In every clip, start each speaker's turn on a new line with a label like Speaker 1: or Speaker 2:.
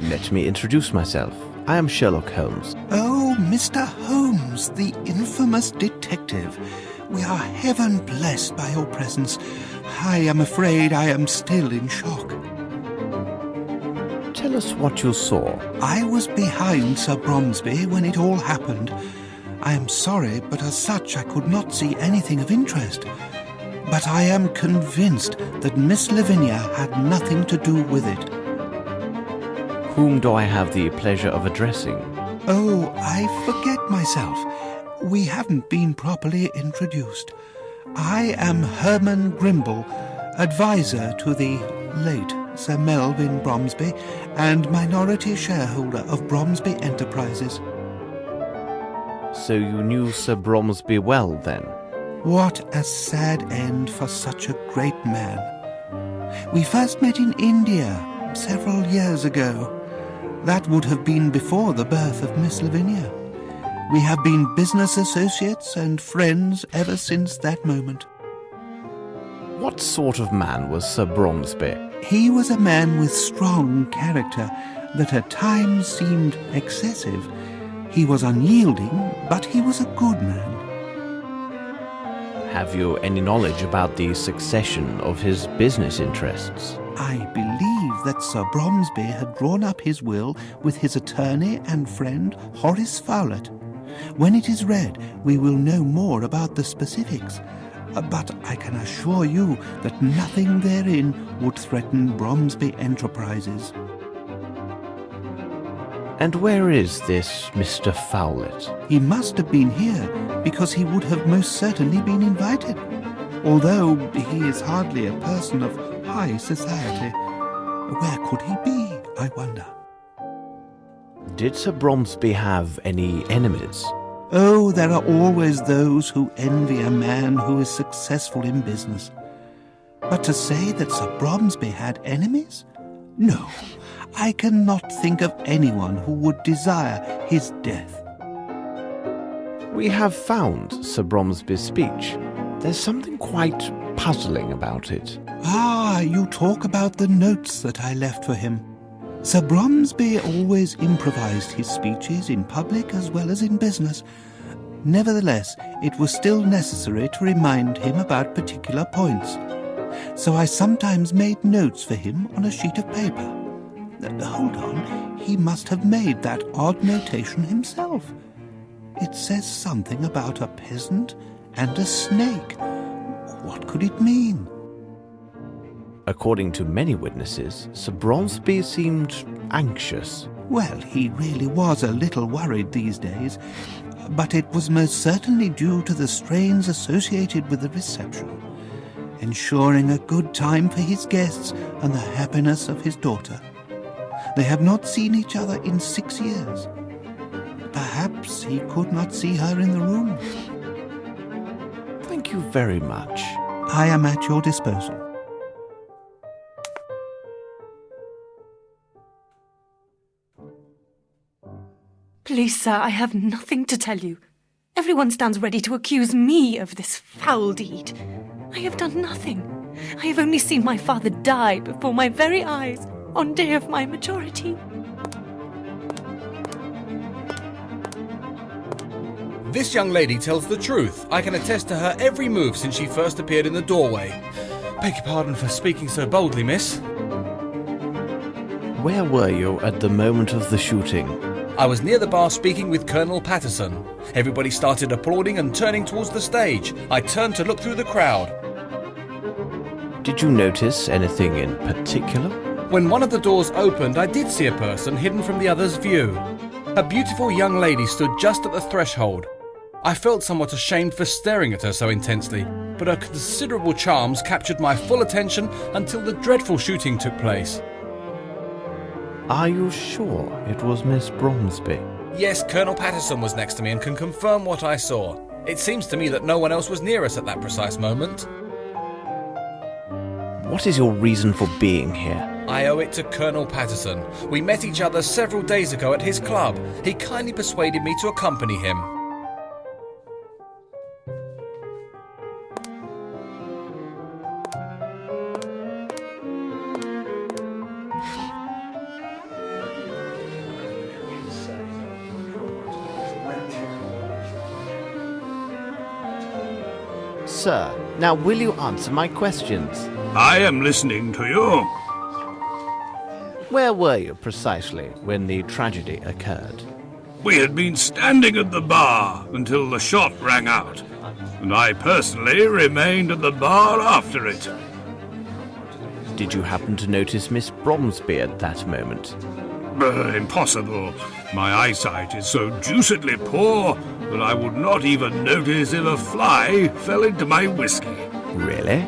Speaker 1: Let me introduce myself. I am Sherlock Holmes.
Speaker 2: Oh, Mr. Holmes, the infamous detective. We are heaven blessed by your presence. I am afraid I am still in shock.
Speaker 1: Tell us what you saw.
Speaker 2: I was behind Sir Bromsby when it all happened. I am sorry, but as such I could not see anything of interest. But I am convinced that Miss Lavinia had nothing to do with it.
Speaker 1: Whom do I have the pleasure of addressing?
Speaker 2: Oh, I forget myself. We haven't been properly introduced. I am Herman Grimble, advisor to the late Sir Melvyn Bromsby and minority shareholder of Bromsby Enterprises.
Speaker 1: So you knew Sir Bromsby well, then?
Speaker 2: What a sad end for such a great man. We first met in India several years ago. That would have been before the birth of Miss Lavinia. We have been business associates and friends ever since that moment.
Speaker 1: What sort of man was Sir Bromsby?
Speaker 2: He was a man with strong character that at times seemed excessive. He was unyielding, but he was a good man.
Speaker 1: Have you any knowledge about the succession of his business interests?
Speaker 2: I believe that Sir Bromsby had drawn up his will with his attorney and friend Horace Fowlett. When it is read, we will know more about the specifics. But I can assure you that nothing therein would threaten Bromsby Enterprises.
Speaker 1: And where is this Mr. Fowlett?
Speaker 2: He must have been here, because he would have most certainly been invited. Although he is hardly a person of high society. Where could he be, I wonder?
Speaker 1: Did Sir Bromsby have any enemies?
Speaker 2: Oh, there are always those who envy a man who is successful in business. But to say that Sir Bromsby had enemies? No, I cannot think of anyone who would desire his death.
Speaker 1: We have found Sir Bromsby's speech. There's something quite puzzling about it.
Speaker 2: Ah, you talk about the notes that I left for him. Sir Bromsby always improvised his speeches in public as well as in business. Nevertheless, it was still necessary to remind him about particular points. So I sometimes made notes for him on a sheet of paper. Hold on, he must have made that odd notation himself. It says something about a peasant and a snake. What could it mean?
Speaker 1: According to many witnesses, Sir Bromsby seemed anxious.
Speaker 2: Well, he really was a little worried these days, but it was most certainly due to the strains associated with the reception, ensuring a good time for his guests and the happiness of his daughter. They have not seen each other in 6 years. Perhaps he could not see her in the room.
Speaker 1: Thank you very much.
Speaker 2: I am at your disposal.
Speaker 3: Please, sir, I have nothing to tell you. Everyone stands ready to accuse me of this foul deed. I have done nothing. I have only seen my father die before my very eyes on day of my majority.
Speaker 4: This young lady tells the truth. I can attest to her every move since she first appeared in the doorway. Beg your pardon for speaking so boldly, miss.
Speaker 1: Where were you at the moment of the shooting?
Speaker 4: I was near the bar speaking with Colonel Patterson. Everybody started applauding and turning towards the stage. I turned to look through the crowd.
Speaker 1: Did you notice anything in particular?
Speaker 4: When one of the doors opened, I did see a person hidden from the other's view. A beautiful young lady stood just at the threshold. I felt somewhat ashamed for staring at her so intensely, but her considerable charms captured my full attention until the dreadful shooting took place.
Speaker 1: Are you sure it was Miss Bromsby?
Speaker 4: Yes, Colonel Patterson was next to me and can confirm what I saw. It seems to me that no one else was near us at that precise moment.
Speaker 1: What is your reason for being here?
Speaker 4: I owe it to Colonel Patterson. We met each other several days ago at his club. He kindly persuaded me to accompany him.
Speaker 1: Sir, now will you answer my questions?
Speaker 5: I am listening to you.
Speaker 1: Where were you precisely when the tragedy occurred?
Speaker 5: We had been standing at the bar until the shot rang out, and I personally remained at the bar after it.
Speaker 1: Did you happen to notice Miss Bromsby at that moment?
Speaker 5: Impossible. My eyesight is so deucedly poor that I would not even notice if a fly fell into my whiskey.
Speaker 1: Really?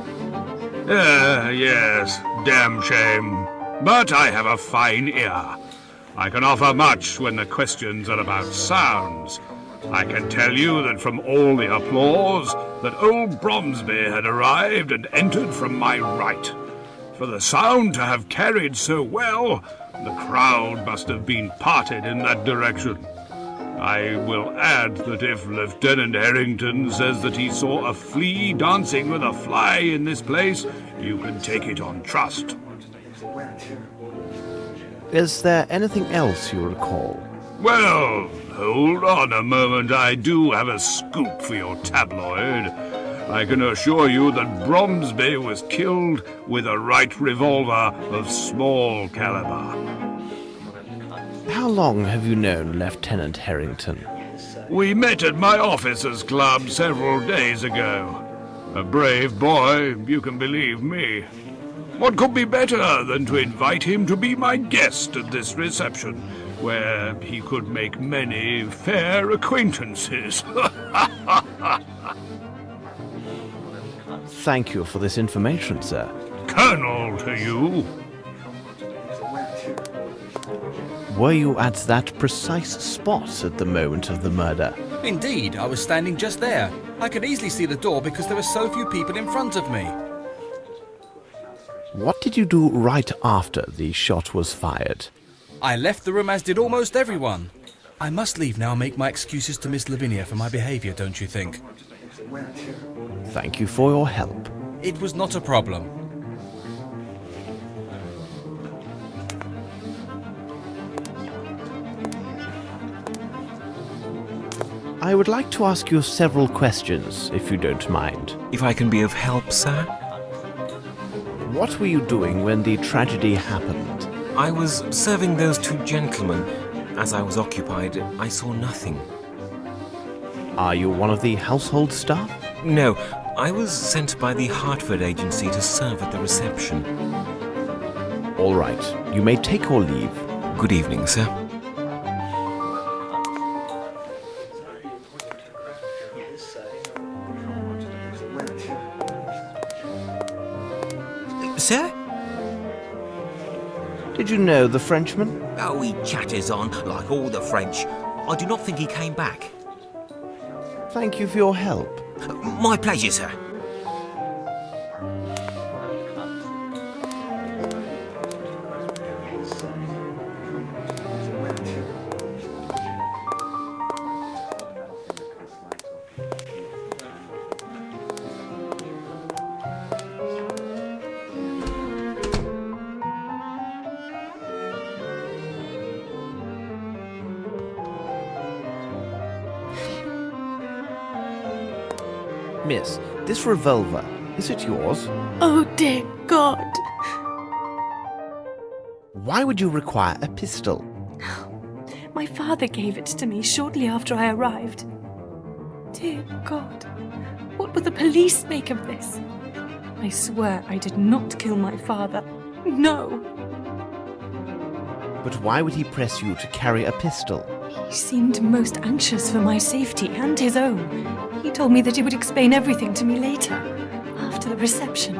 Speaker 5: Yes, damn shame. But I have a fine ear. I can offer much when the questions are about sounds. I can tell you that from all the applause, that old Bromsby had arrived and entered from my right. For the sound to have carried so well, the crowd must have been parted in that direction. I will add that if Lieutenant Harrington says that he saw a flea dancing with a fly in this place, you can take it on trust.
Speaker 1: Is there anything else you recall?
Speaker 5: Well, hold on a moment. I do have a scoop for your tabloid. I can assure you that Bromsby was killed with a right revolver of small caliber.
Speaker 1: How long have you known Lieutenant Harrington?
Speaker 5: We met at my officers' club several days ago. A brave boy, you can believe me. What could be better than to invite him to be my guest at this reception, where he could make many fair acquaintances?
Speaker 1: Thank you for this information, sir.
Speaker 5: Colonel to you.
Speaker 1: Were you at that precise spot at the moment of the murder?
Speaker 4: Indeed, I was standing just there. I could easily see the door because there were so few people in front of me.
Speaker 1: What did you do right after the shot was fired?
Speaker 4: I left the room as did almost everyone. I must leave now and make my excuses to Miss Lavinia for my behaviour, don't you think?
Speaker 1: Thank you for your help.
Speaker 4: It was not a problem.
Speaker 1: I would like to ask you several questions, if you don't mind.
Speaker 6: If I can be of help, sir?
Speaker 1: What were you doing when the tragedy happened?
Speaker 6: I was serving those two gentlemen. As I was occupied, I saw nothing.
Speaker 1: Are you one of the household staff?
Speaker 6: No, I was sent by the Hartford agency to serve at the reception.
Speaker 1: All right, you may take or leave.
Speaker 6: Good evening, sir.
Speaker 7: Sir?
Speaker 1: Did you know the Frenchman?
Speaker 7: Oh, he chatters on like all the French. I do not think he came back.
Speaker 1: Thank you for your help.
Speaker 7: My pleasure, sir.
Speaker 1: Miss, this revolver, is it yours?
Speaker 3: Oh, dear God.
Speaker 1: Why would you require a pistol?
Speaker 3: My father gave it to me shortly after I arrived. Dear God, what will the police make of this? I swear I did not kill my father. No.
Speaker 1: But why would he press you to carry a pistol?
Speaker 3: He seemed most anxious for my safety and his own. He told me that he would explain everything to me later, after the reception.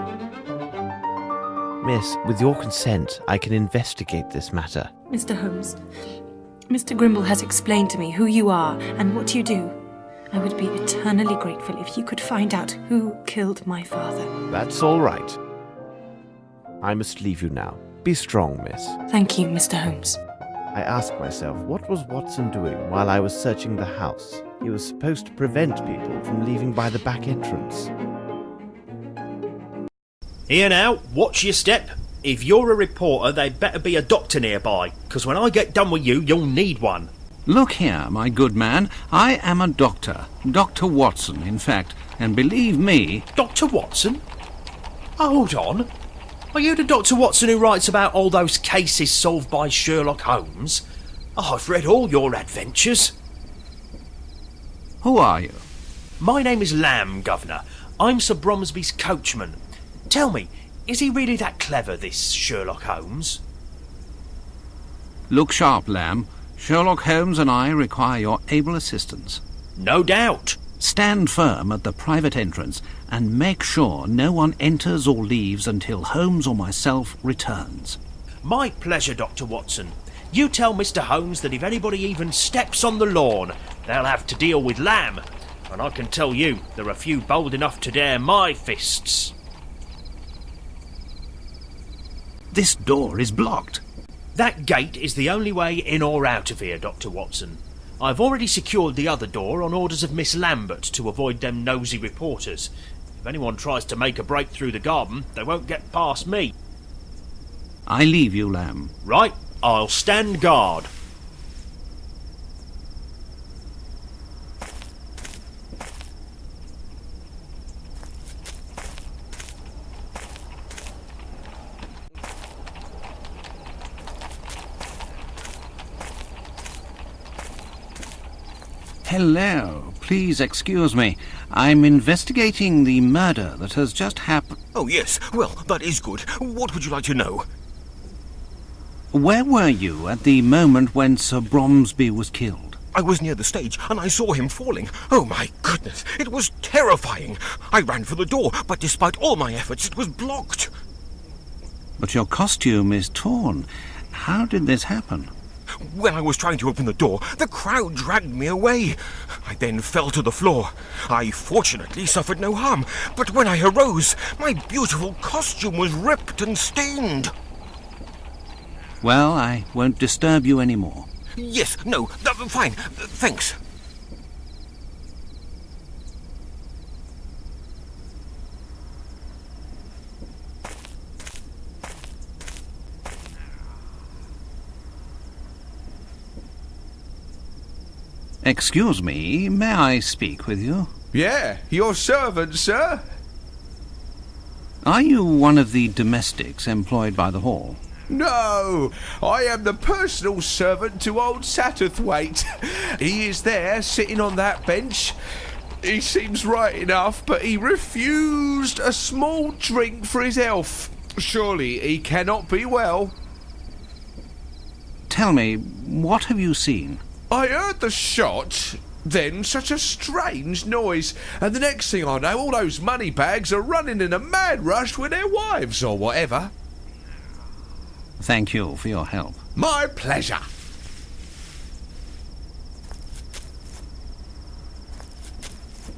Speaker 1: Miss, with your consent, I can investigate this matter.
Speaker 3: Mr. Holmes, Mr. Grimble has explained to me who you are and what you do. I would be eternally grateful if you could find out who killed my father.
Speaker 1: That's all right. I must leave you now. Be strong, miss.
Speaker 3: Thank you, Mr. Holmes.
Speaker 1: I asked myself, what was Watson doing while I was searching the house? He was supposed to prevent people from leaving by the back entrance.
Speaker 8: Here now, watch your step. If you're a reporter, there'd better be a doctor nearby, because when I get done with you, you'll need one.
Speaker 2: Look here, my good man, I am a doctor. Dr. Watson, in fact, and believe me...
Speaker 8: Dr. Watson? Hold on. Are you the Dr. Watson who writes about all those cases solved by Sherlock Holmes? Oh, I've read all your adventures.
Speaker 2: Who are you?
Speaker 8: My name is Lamb, Governor. I'm Sir Bromsby's coachman. Tell me, is he really that clever, this Sherlock Holmes?
Speaker 2: Look sharp, Lamb. Sherlock Holmes and I require your able assistance.
Speaker 8: No doubt.
Speaker 2: Stand firm at the private entrance and make sure no one enters or leaves until Holmes or myself returns.
Speaker 8: My pleasure, Dr. Watson. You tell Mr. Holmes that if anybody even steps on the lawn, they'll have to deal with Lamb. And I can tell you, there are few bold enough to dare my fists.
Speaker 2: This door is blocked.
Speaker 8: That gate is the only way in or out of here, Dr. Watson. I've already secured the other door on orders of Miss Lambert to avoid them nosy reporters. If anyone tries to make a break through the garden, they won't get past me.
Speaker 2: I leave you, Lamb.
Speaker 8: Right, I'll stand guard.
Speaker 2: Hello, please excuse me. I'm investigating the murder that has just happened.
Speaker 7: Oh, yes. Well, that is good. What would you like to know?
Speaker 2: Where were you at the moment when Sir Bromsby was killed?
Speaker 7: I was near the stage, and I saw him falling. Oh, my goodness, it was terrifying. I ran for the door, but despite all my efforts, it was blocked.
Speaker 2: But your costume is torn. How did this happen?
Speaker 7: When I was trying to open the door, the crowd dragged me away. I then fell to the floor. I fortunately suffered no harm, but when I arose, my beautiful costume was ripped and stained.
Speaker 2: Well, I won't disturb you anymore.
Speaker 7: Yes, no, fine, thanks.
Speaker 2: Excuse me, may I speak with you?
Speaker 9: Yeah, your servant, sir.
Speaker 2: Are you one of the domestics employed by the hall?
Speaker 9: No, I am the personal servant to old Satterthwaite. He is there, sitting on that bench. He seems right enough, but he refused a small drink for his health. Surely he cannot be well.
Speaker 2: Tell me, what have you seen?
Speaker 9: I heard the shot, then such a strange noise, and the next thing I know, all those money bags are running in a mad rush with their wives or whatever.
Speaker 2: Thank you for your help.
Speaker 9: My pleasure.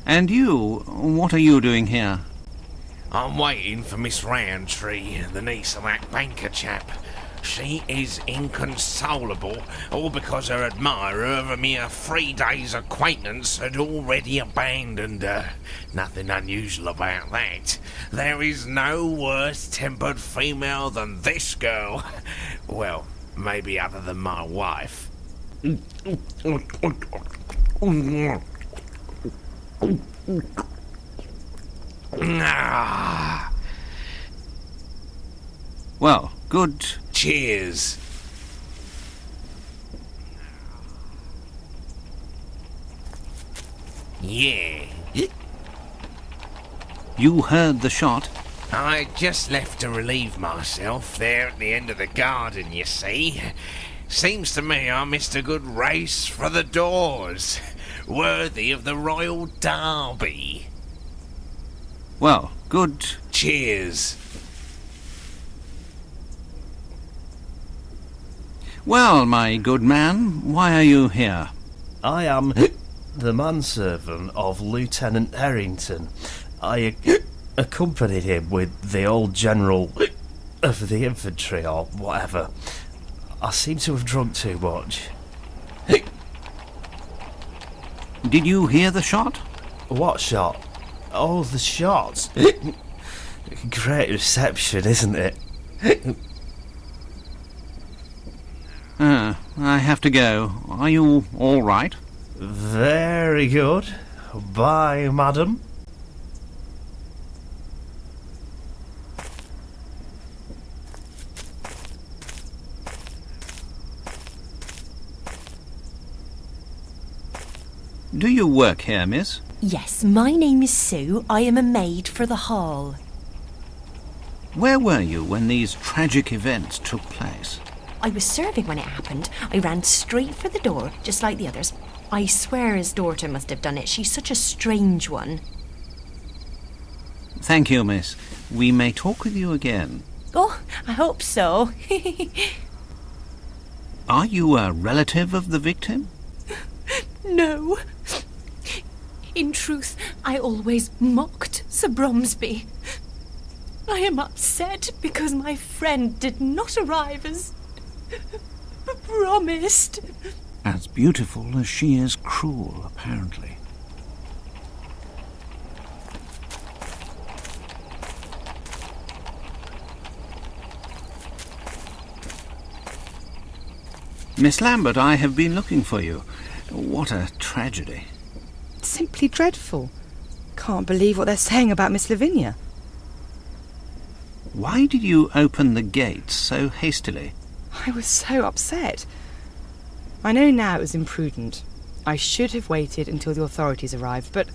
Speaker 2: And you, what are you doing here?
Speaker 10: I'm waiting for Miss Roundtree, the niece of that banker chap. She is inconsolable, all because her admirer of a mere 3 days' acquaintance had already abandoned her. Nothing unusual about that. There is no worse-tempered female than this girl. Well, maybe other than my wife. Ah.
Speaker 2: Well, good.
Speaker 10: Cheers. Yeah.
Speaker 2: You heard the shot?
Speaker 10: I just left to relieve myself there at the end of the garden, you see. Seems to me I missed a good race for the doors. Worthy of the Royal Derby.
Speaker 2: Well, good.
Speaker 10: Cheers.
Speaker 2: Well, my good man, why are you here?
Speaker 11: I am the manservant of Lieutenant Harrington. I accompanied him with the old general of the infantry, or whatever. I seem to have drunk too much.
Speaker 2: Did you hear the shot?
Speaker 11: What shot? Oh, the shot. Great reception, isn't it?
Speaker 2: I have to go. Are you all right?
Speaker 11: Very good. Bye, madam.
Speaker 2: Do you work here, miss?
Speaker 3: Yes, my name is Sue. I am a maid for the hall.
Speaker 2: Where were you when these tragic events took place?
Speaker 3: I was serving when it happened. I ran straight for the door, just like the others. I swear his daughter must have done it. She's such a strange one.
Speaker 2: Thank you, miss. We may talk with you again.
Speaker 3: Oh, I hope so.
Speaker 2: Are you a relative of the victim?
Speaker 3: No. In truth, I always mocked Sir Bromsby. I am upset because my friend did not arrive as promised.
Speaker 2: As beautiful as she is cruel, apparently. Miss Lambert, I have been looking for you. What a tragedy.
Speaker 12: Simply dreadful. Can't believe what they're saying about Miss Lavinia.
Speaker 2: Why did you open the gate so hastily?
Speaker 12: I was so upset. I know now it was imprudent. I should have waited until the authorities arrived, but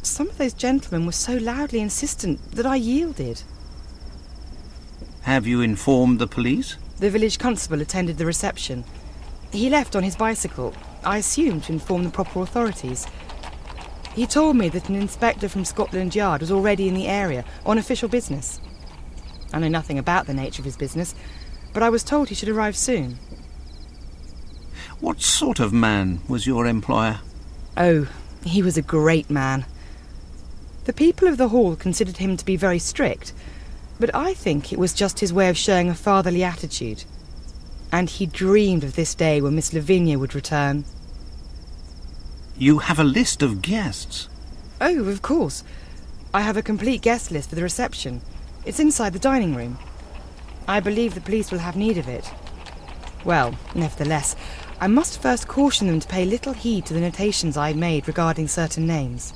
Speaker 12: some of those gentlemen were so loudly insistent that I yielded.
Speaker 2: Have you informed the police?
Speaker 12: The village constable attended the reception. He left on his bicycle, I assumed to inform the proper authorities. He told me that an inspector from Scotland Yard was already in the area on official business. I know nothing about the nature of his business, but I was told he should arrive soon.
Speaker 2: What sort of man was your employer?
Speaker 12: Oh, he was a great man. The people of the hall considered him to be very strict, but I think it was just his way of showing a fatherly attitude. And he dreamed of this day when Miss Lavinia would return.
Speaker 2: You have a list of guests?
Speaker 12: Oh, of course. I have a complete guest list for the reception. It's inside the dining room. I believe the police will have need of it. Well, nevertheless, I must first caution them to pay little heed to the notations I made regarding certain names.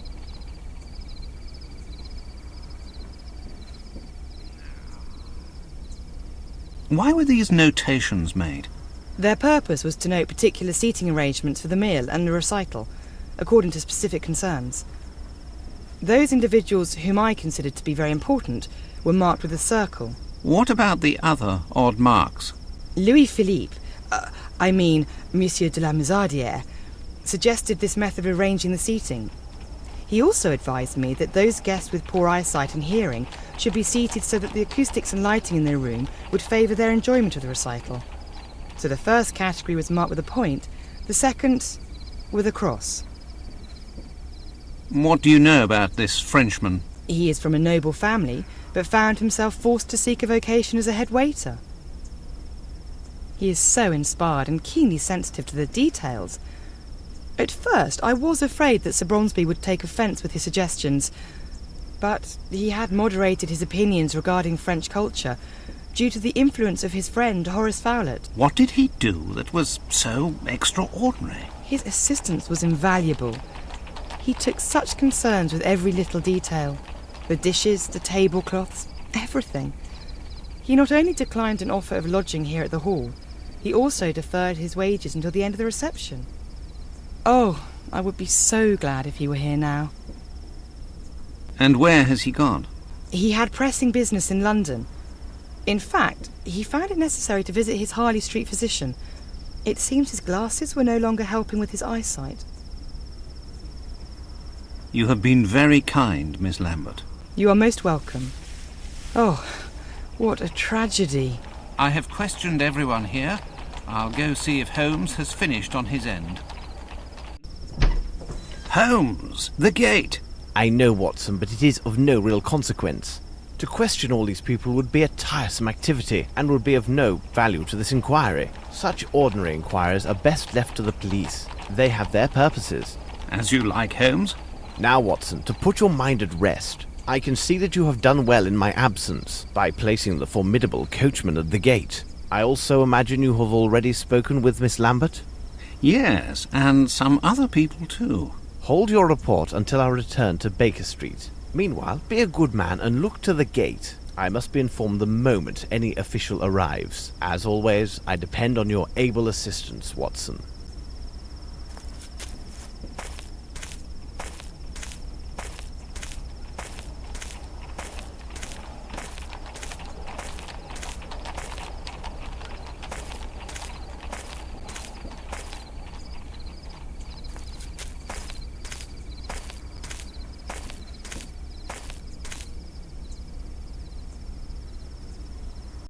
Speaker 2: Why were these notations made?
Speaker 12: Their purpose was to note particular seating arrangements for the meal and the recital, according to specific concerns. Those individuals whom I considered to be very important were marked with a circle.
Speaker 2: What about the other odd marks?
Speaker 12: Louis-Philippe, Monsieur de la Musardière, suggested this method of arranging the seating. He also advised me that those guests with poor eyesight and hearing should be seated so that the acoustics and lighting in their room would favour their enjoyment of the recital. So the first category was marked with a point, the second with a cross.
Speaker 2: What do you know about this Frenchman?
Speaker 12: He is from a noble family, but found himself forced to seek a vocation as a head waiter. He is so inspired and keenly sensitive to the details. At first, I was afraid that Sir Bromsby would take offence with his suggestions, but he had moderated his opinions regarding French culture due to the influence of his friend Horace Fowlett.
Speaker 2: What did he do that was so extraordinary?
Speaker 12: His assistance was invaluable. He took such concerns with every little detail. The dishes, the tablecloths, everything. He not only declined an offer of lodging here at the hall, he also deferred his wages until the end of the reception. Oh, I would be so glad if he were here now.
Speaker 2: And where has he gone?
Speaker 12: He had pressing business in London. In fact, he found it necessary to visit his Harley Street physician. It seems his glasses were no longer helping with his eyesight.
Speaker 2: You have been very kind, Miss Lambert.
Speaker 12: You are most welcome. Oh, what a tragedy.
Speaker 2: I have questioned everyone here. I'll go see if Holmes has finished on his end. Holmes, the gate!
Speaker 1: I know, Watson, but it is of no real consequence. To question all these people would be a tiresome activity and would be of no value to this inquiry. Such ordinary inquiries are best left to the police. They have their purposes.
Speaker 2: As you like, Holmes.
Speaker 1: Now, Watson, to put your mind at rest, I can see that you have done well in my absence by placing the formidable coachman at the gate. I also imagine you have already spoken with Miss Lambert?
Speaker 13: Yes, and some other people too.
Speaker 1: Hold your report until our return to Baker Street. Meanwhile, be a good man and look to the gate. I must be informed the moment any official arrives. As always, I depend on your able assistance, Watson.